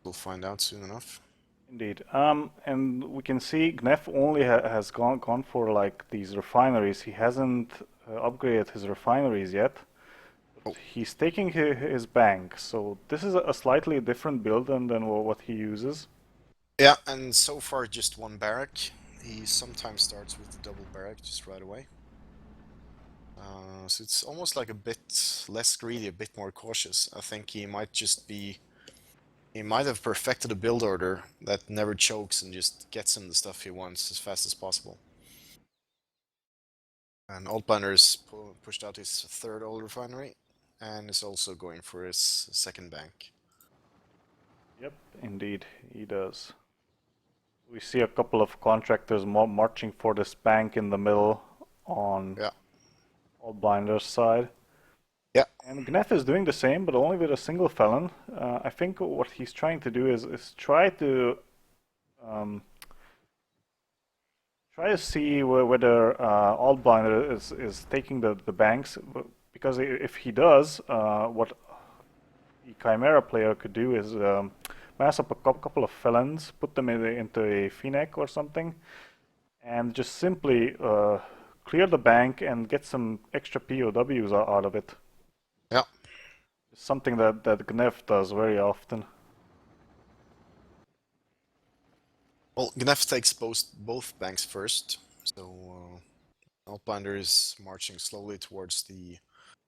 we'll find out soon enough. Indeed. And we can see Gnef only has gone for like these refineries. He hasn't upgraded his refineries yet. Oh, He's taking his bank, so this is a slightly different build than what he uses. yeah, and so far just one barrack. He sometimes starts with the double barrack just right away. So it's almost like a bit less greedy, a bit more cautious. I think he might just be... He might have perfected a build order that never chokes and just gets him the stuff he wants as fast as possible. And AUTBlinder's pushed out his third oil refinery and is also going for his second bank. Yep, indeed, he does. We see a couple of contractors marching for this bank in the middle on Yeah, AUTBlinder's side. yeah, And Gnef is doing the same, but only with a single felon. I think what he's trying to do is um, try to see whether AUTBlinder is taking the banks, because if he does, what the Chimera player could do is mass up a couple of felons, put them into a Fennec or something, and just simply clear the bank and get some extra POWs out of it. yeah. It's something that Gnef does very often. Well, Gnef takes both banks first, so AUTBlinder is marching slowly towards the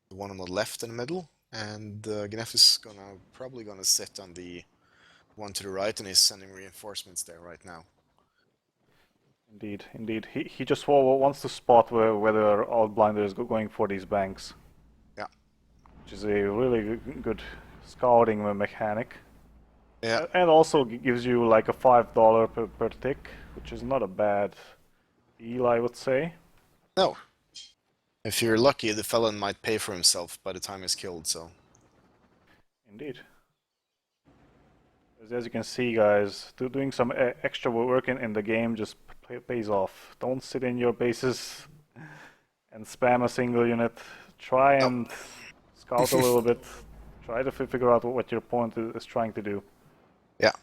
one on the left and middle, and Gnef is probably gonna sit on the one to the right, and he's sending reinforcements there right now. Indeed, indeed. He just wants to spot whether AUTBlinder is going for these banks, Yeah, which is a really good scouting mechanic. yeah. And also gives you like a $5 per tick, which is not a bad deal, I would say. No, if you're lucky, the felon might pay for himself by the time he's killed. So Indeed. As you can see, guys, doing some extra work in the game just pays off. Don't sit in your bases and spam a single unit. Try no. and scout a little bit. Try to figure out what your opponent is trying to do. Yeah,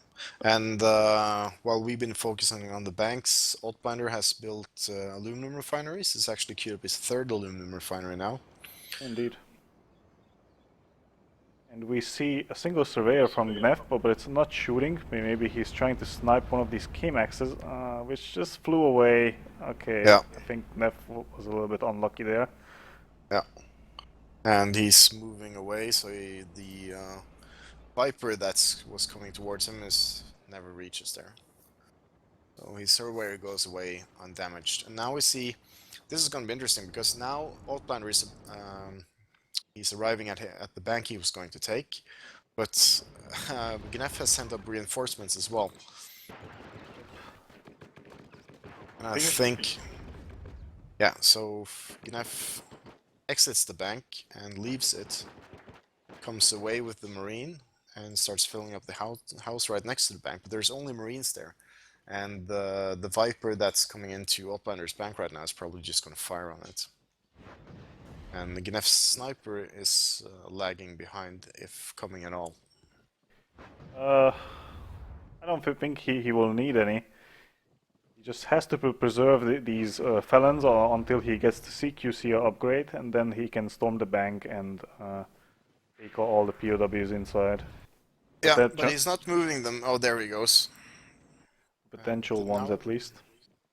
and while we've been focusing on the banks, AUTBlinder has built aluminum refineries. It's actually queued up his third aluminum refinery now. Indeed. And we see a single surveyor from Gnef, but it's not shooting. Maybe he's trying to snipe one of these K-Maxes, which just flew away. Okay, Yeah, I think Gnef was a little bit unlucky there. yeah, and he's moving away, so the Viper that was coming towards him never reaches there. So his surveyor goes away undamaged. And now we see, this is going to be interesting because now AUTBlinder is he's arriving at the bank he was going to take, but Gnef has sent up reinforcements as well. And I think, yeah, so Gnef exits the bank and leaves it, comes away with the marine and starts filling up the house right next to the bank, but there's only marines there. And the Viper that's coming into AUTBlinder's bank right now is probably just going to fire on it. And the Gnef's sniper is lagging behind, if coming at all. Uh, I don't think he will need any. He just has to preserve these felons until he gets the CQC upgrade, and then he can storm the bank and take all the POWs inside. Yeah, but he's not moving them. Oh, there he goes. Potential And ones now at least.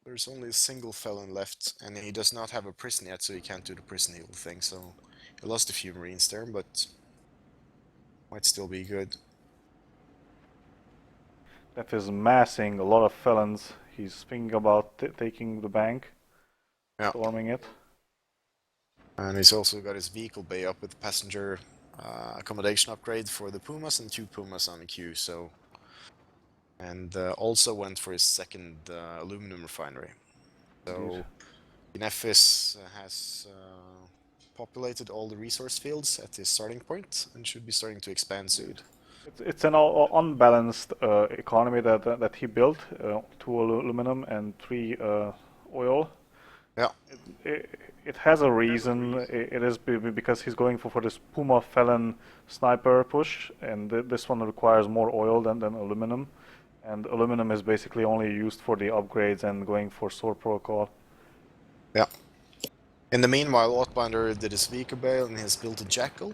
there's only a single felon left, and he does not have a prison yet, so he can't do the prison heal thing. So he lost a few marines there, but might still be good. That is massing a lot of felons. He's thinking about taking the bank, Yeah, storming it. and he's also got his vehicle bay up with passenger accommodation upgrade for the Pumas and 2 Pumas on the queue. So, and also went for his second aluminum refinery. Indeed. So Gnef has populated all the resource fields at his starting point and should be starting to expand soon. Indeed. It's an unbalanced economy that he built, 2 aluminum and 3 oil. Yeah, It has a reason. It is because he's going for this Puma Felon sniper push, and this one requires more oil than aluminum. And aluminum is basically only used for the upgrades and going for sword protocol. yeah. In the meanwhile, AUTBlinder did his vehicle bail and has built a jackal.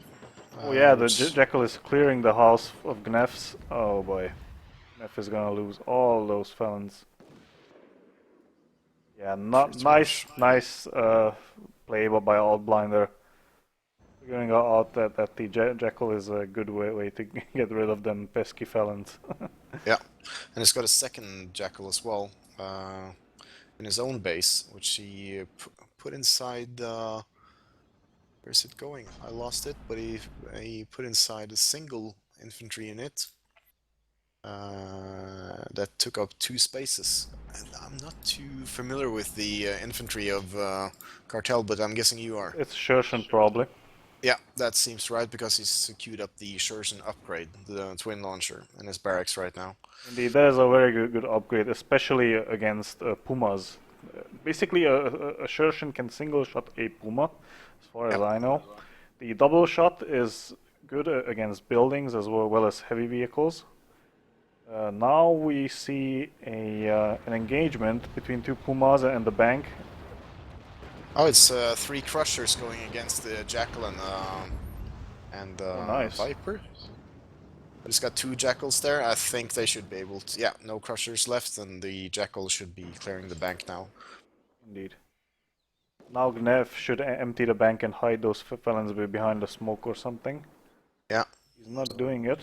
Oh yeah, the Which, Jackal is clearing the house of Gnef's. Oh boy, Gnef is gonna lose all those felons. Yeah, not pretty much. nice play by AUTBlinder. Figuring out that the Jackal is a good way to get rid of them pesky felons. Yeah, and he's got a second jackal as well in his own base, which he put inside. Where's it going? I lost it, but he put inside a single infantry unit that took up 2 spaces. And I'm not too familiar with the infantry of Cartel, but I'm guessing you are. It's Shershan probably. Yeah, that seems right because he's queued up the Shurzen upgrade, the twin launcher, in his barracks right now. Indeed, that is a very good upgrade, especially against Pumas. Basically, a Shershan can single shot a Puma, as far as Yep. I know. The double shot is good against buildings as well as heavy vehicles. Now we see an engagement between 2 Pumas and the bank. Oh, it's 3 crushers going against the Jackal and Oh, nice. Viper. But it's got 2 Jackals there. I think they should be able to... Yeah, no crushers left, and the Jackal should be clearing the bank now. Indeed. Now Gnef should empty the bank and hide those felons behind the smoke or something. Yeah. He's not doing it.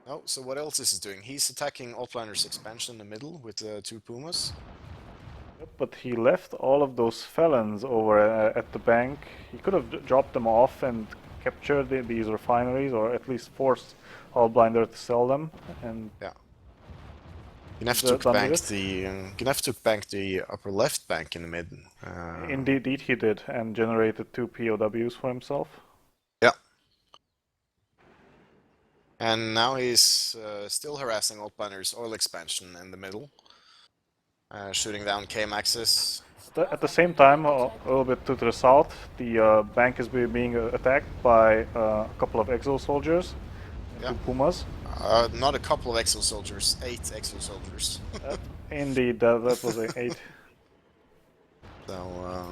Oh, so what else is he doing? He's attacking AUTBlinder's expansion in the middle with 2 Pumas. Yep, but he left all of those felons over at the bank. He could have dropped them off and captured these refineries, or at least forced AUTBlinder to sell them. And yeah, Gnef took bank the upper left bank in the mid. Indeed, he did, and generated 2 POWs for himself. Yeah. And now he's still harassing AUTBlinder's oil expansion in the middle. Shooting down K-Maxes. At the same time, a little bit to the south, the bank is being attacked by a couple of exo soldiers, Yeah. 2 Pumas. Not a couple of exo soldiers, 8 exo soldiers. Indeed, that was an 8. So,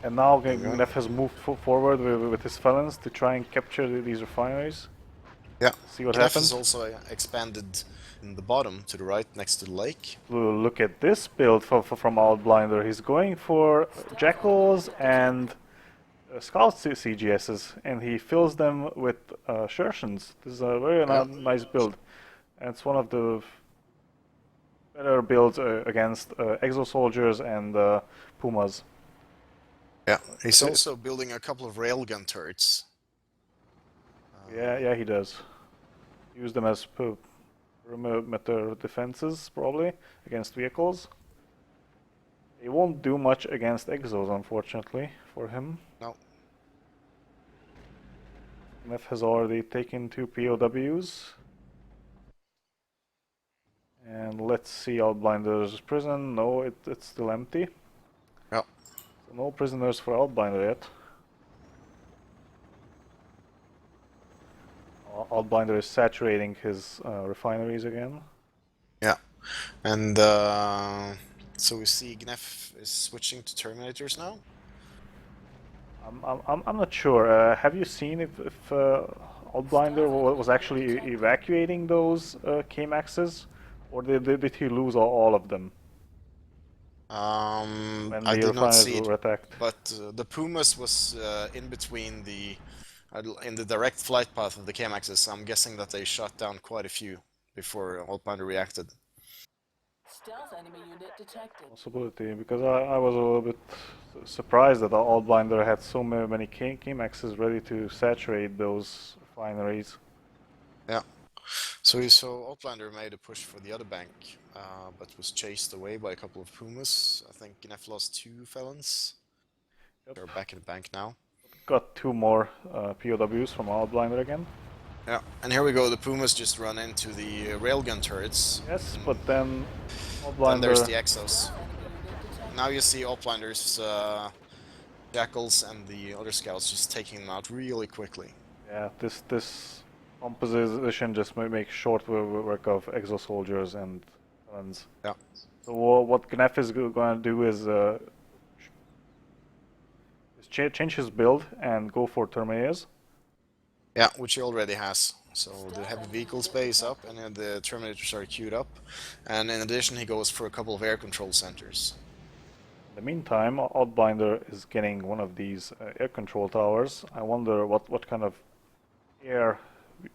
and now Gnef has moved forward with his felons to try and capture these refineries. yeah. See what Gnef happens. has also expanded in the bottom to the right next to the lake. Look at this build from AUTBlinder. He's going for Jackals and Scout CGSs, and he fills them with Shershans. This is a very nice build. And it's one of the better builds against Exo Soldiers and Pumas. Yeah, he's also building a couple of railgun turrets. Yeah, he does. Use them as perimeter defenses, probably, against vehicles. They won't do much against Exos, unfortunately, for him. No. Gnef has already taken 2 POWs. And let's see AUTBlinder's prison. No, it's still empty. Yeah. So no prisoners for AUTBlinder yet. AUTBlinder is saturating his refineries again. Yeah, and so we see Gnef is switching to Terminators now. I'm not sure. Have you seen if AUTBlinder was actually evacuating those K-Maxes, or did he lose all of them? When I the did not refineries see it, were attacked. but the Pumas was in between in the direct flight path of the K-Maxes. I'm guessing that they shot down quite a few before AUTBlinder reacted. Stealth enemy unit detected. Possibility, because I was a little bit surprised that AUTBlinder had so many K-Maxes ready to saturate those refineries. Yeah. So AUTBlinder made a push for the other bank, but was chased away by a couple of Pumas. I think Gnef lost 2 felons. Yep. They're back in the bank now. Got 2 more POWs from AUTBlinder again. Yeah, and here we go. The Pumas just run into the railgun turrets. Yes, but then Then there's the AUTBlinder Exos. now you see AUTBlinder's Jackals and the other scouts just taking them out really quickly. Yeah, this composition just makes short work of exo soldiers and guns. Yeah. So what Gnef is going to do is change his build and go for Terminators. Yeah, which he already has. So the heavy vehicles base up, and then the Terminators are queued up. And in addition, he goes for a couple of air control centers. In the meantime, AUTBlinder is getting one of these air control towers. I wonder what kind of air is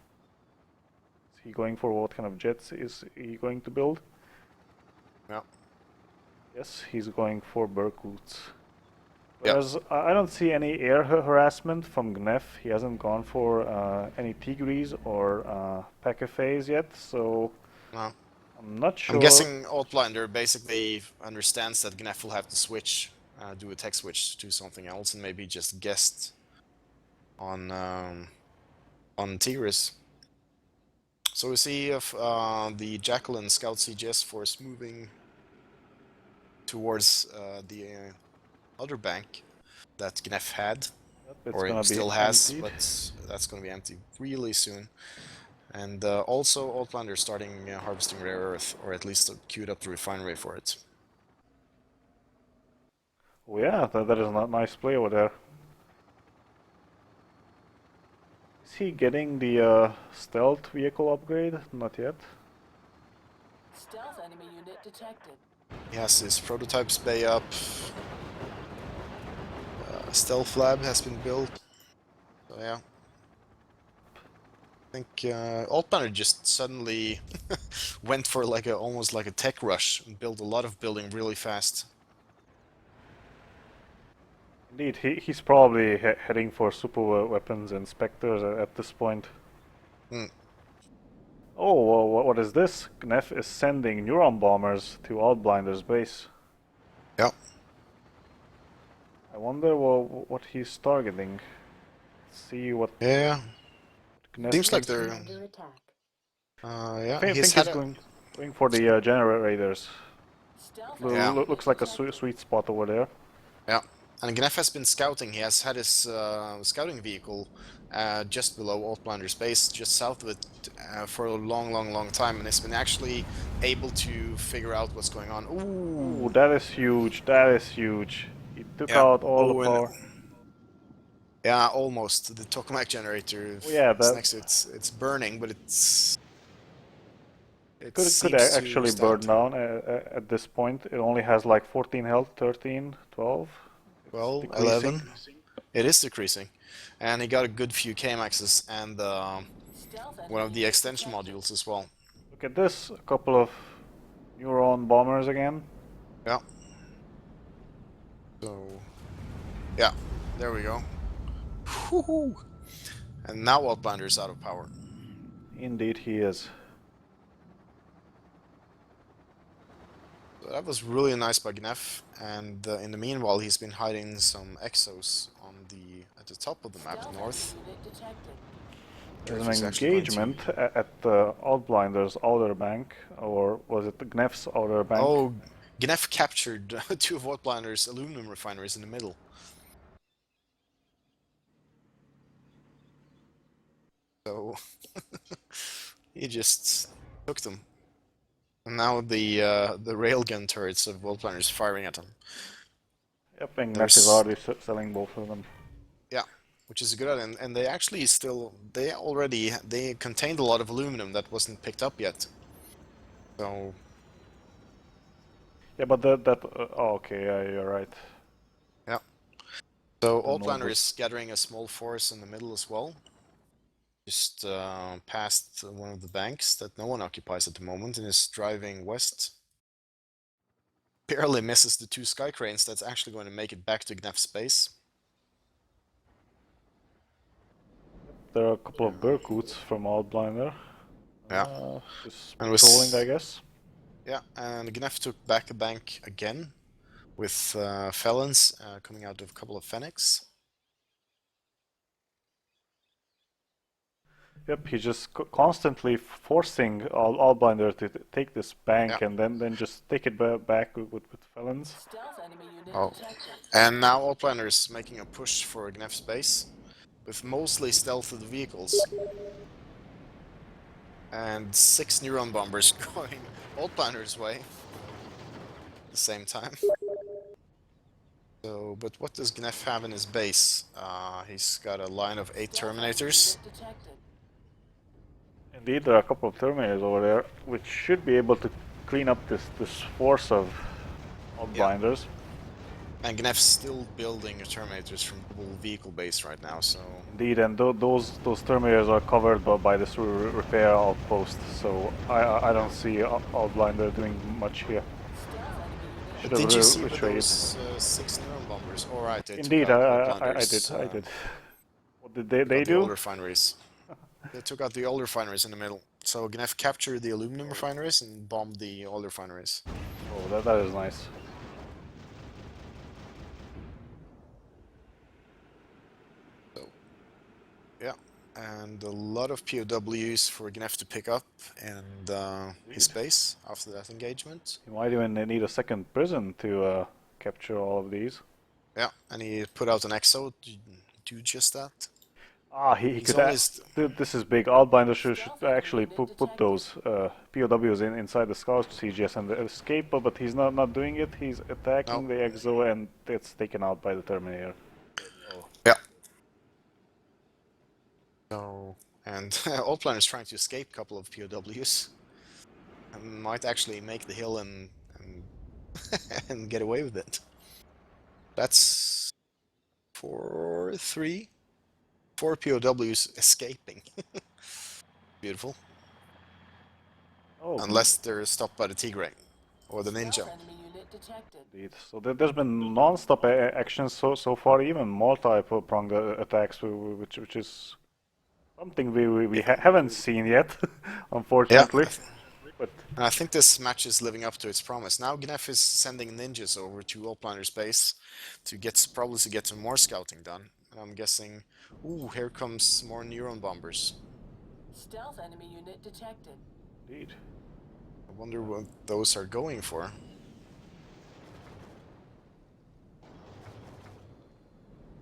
he going for? What kind of jets is he going to build? Yeah. Yes, he's going for Berkuts. Yeah. Whereas I don't see any air harassment from Gnef. He hasn't gone for any Tigris or Pakifes yet, so No. I'm not sure. I'm guessing AUTBlinder basically understands that Gnef will have to switch, do a tech switch to something else, and maybe just guessed on Tigris. So we see if the Jackal and Scout CGS force moving towards the other bank that Gnef had, It's or gonna it be still has, emptied. but that's going to be empty really soon. And also AUTBlinder starting harvesting rare earth, or at least queued up the refinery for it. Oh yeah, that is a nice play over there. Is he getting the stealth vehicle upgrade? Not yet. Stealth enemy unit detected. He has his prototypes bay up. Stealth lab has been built. So yeah. I think AUTBlinder just suddenly went for like almost like a tech rush and built a lot of building really fast. Indeed, he's probably heading for super weapons and specters at this point. Hmm. Oh, well, what is this? Gnef is sending neuron bombers to AUTBlinder's base. Yeah. I wonder what he's targeting. Let's see what Yeah. Gnef Seems like can- they're. Under attack. Yeah. I think he's going for the generators. Stealth Yeah. enemy Looks like a detected. sweet spot over there. Yeah. And Gnef has been scouting. He has had his scouting vehicle just below AUTBlinder's base, just south of it, for a long time, and has been actually able to figure out what's going on. Ooh. Ooh, that is huge. That is huge. He took Yeah. out all the and power. yeah, almost. The tokamak generator Oh, yeah, is that- next to it. It's burning, but it Could seems to actually stand. burn down at this point. It only has like 14 health, 13, 12. It's Well, decreasing. 11. It is decreasing. And he got a good few K-maxes and Stealth one of enemy the unit extension detected. modules as well. Look at this. A couple of neuron bombers again. Yeah. So, yeah, there we go. Woohoo! And now AUTBlinder is out of power. Indeed, he is. So that was really nice by Gnef, and in the meanwhile he's been hiding some exos on at the top of the map Stealth north. enemy unit detected. There's He's an actually going to- engagement at the AUTBlinder's outer bank, or was it the Gnef's outer bank? Oh, Gnef captured two of AUTBlinder's aluminum refineries in the middle. So he just took them. And now the railgun turrets of AUTBlinder is firing at them. Yep, and Gnef There's- is already selling both of them. Yeah, which is good, and they actually they contained a lot of aluminum that wasn't picked up yet. So Yeah, but oh, okay, yeah, you're right. So Don't know, AUTBlinder but- is gathering a small force in the middle as well. Just past one of the banks that no one occupies at the moment, and is driving west. Barely misses the two sky cranes that's actually going to make it back to Gnef's base. There are a couple of Berkuts from AUTBlinder. Yeah. Just And with- patrolling, I guess. Yeah, and Gnef took back a bank again, with felons coming out of a couple of Fennecs. Yep, he's just constantly forcing AUTBlinder to take this bank Yeah. and then just take it back with felons. Stealth enemy unit Oh. detected. And now AUTBlinder is making a push for Gnef's base, with mostly stealthed vehicles. And 6 Neuron Bombers going AUTBlinder's way at the same time. So, but what does Gnef have in his base? He's got a line of 8 Stealth enemy Terminators. unit detected. Indeed, there are a couple of Terminators over there, which should be able to clean up this force of AUTBlinders. And Gnef's still building Terminators from double vehicle base right now, so... Indeed, and those Terminators are covered by this repair outpost, so I don't see AUTBlinder doing much here. Stealth enemy unit Should But have did you see with retreated. those 6 Neuron Bombers? Alright, they Indeed, took out I AUTBlinder's, did. What did took they out the do? old refineries. They took out the old refineries in the middle. So Gnef captured the aluminum refineries and bombed the old refineries. Oh, that is nice. So, yeah. And a lot of POWs for Gnef to pick up and his base after that engagement. You might even need a second prison to capture all of these. Yeah, and he put out an EXO to do just that. Ah, he He's could. always... This is big. AUTBlinder should actually put those POWs inside the Scout CGS and escape, but he's not doing it. He's attacking the EXO and it's taken out by the Terminator. Yeah. So, and AUTBlinder is trying to escape a couple of POWs. And might actually make the hill and and get away with it. That's 4 POWs escaping. Beautiful. Oh, Unless they're stopped by the Tigray or the Ninja. Stealth enemy unit detected. indeed. So there's been non-stop actions so far, even multi-pronged attacks, which is something we haven't seen yet, unfortunately. But And I think this match is living up to its promise. Now Gnef is sending ninjas over to AUTBlinder's base to probably to get some more scouting done. And I'm guessing, ooh, here comes more Neuron Bombers. Stealth enemy unit detected. indeed. I wonder what those are going for.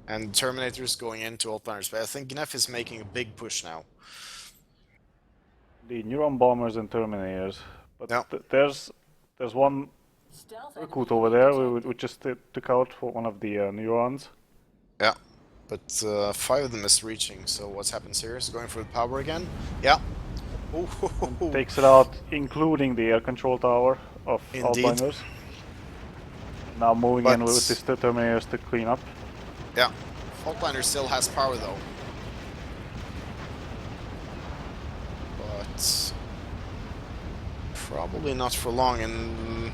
And Terminators going into AUTBlinder's base. I think Gnef is making a big push now. The Neuron Bombers and Terminators. But Yeah. there's one Stealth enemy recruit over unit there detected. we just took out for one of the Neurons. Yeah, but 5 of them is reaching, so what's happens here is going for the power again. Yeah. Ooh. Takes it out, including the air control tower of Indeed. AUTBlinders. Now moving in But- with these Terminators to clean up. Yeah. AUTBlinder still has power though. But probably not for long, and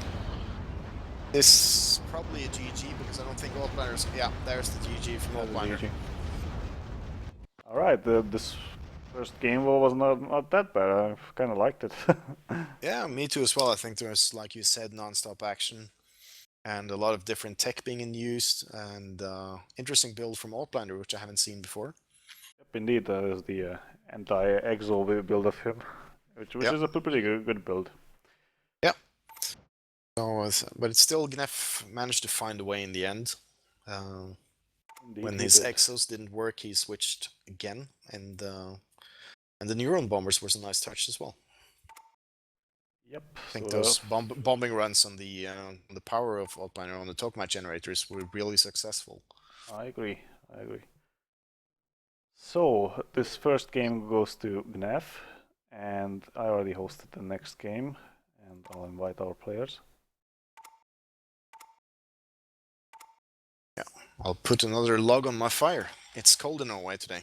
this is probably a GG because I don't think AUTBlinder's... Yeah, there's the GG from AUTBlinder. Alright, this first game was not that bad. I kind of liked it. Yeah, me too as well. I think there's, like you said, non-stop action and a lot of different tech being used, and interesting build from AUTBlinder, which I haven't seen before. Yep, indeed, there's the anti-exo build of him, which Yep. is a pretty good build. Yeah. So, but it's still Gnef managed to find a way in the end. Indeed, When he his did. exos didn't work, he switched again, and the Neuron Bombers was a nice touch as well. Yep. I think so those bombing runs on the power of AUTBlinder on the tokamak generators were really successful. I agree. So this first game goes to Gnef, and I already hosted the next game, and I'll invite our players. I'll put another log on my fire. It's cold in Norway today.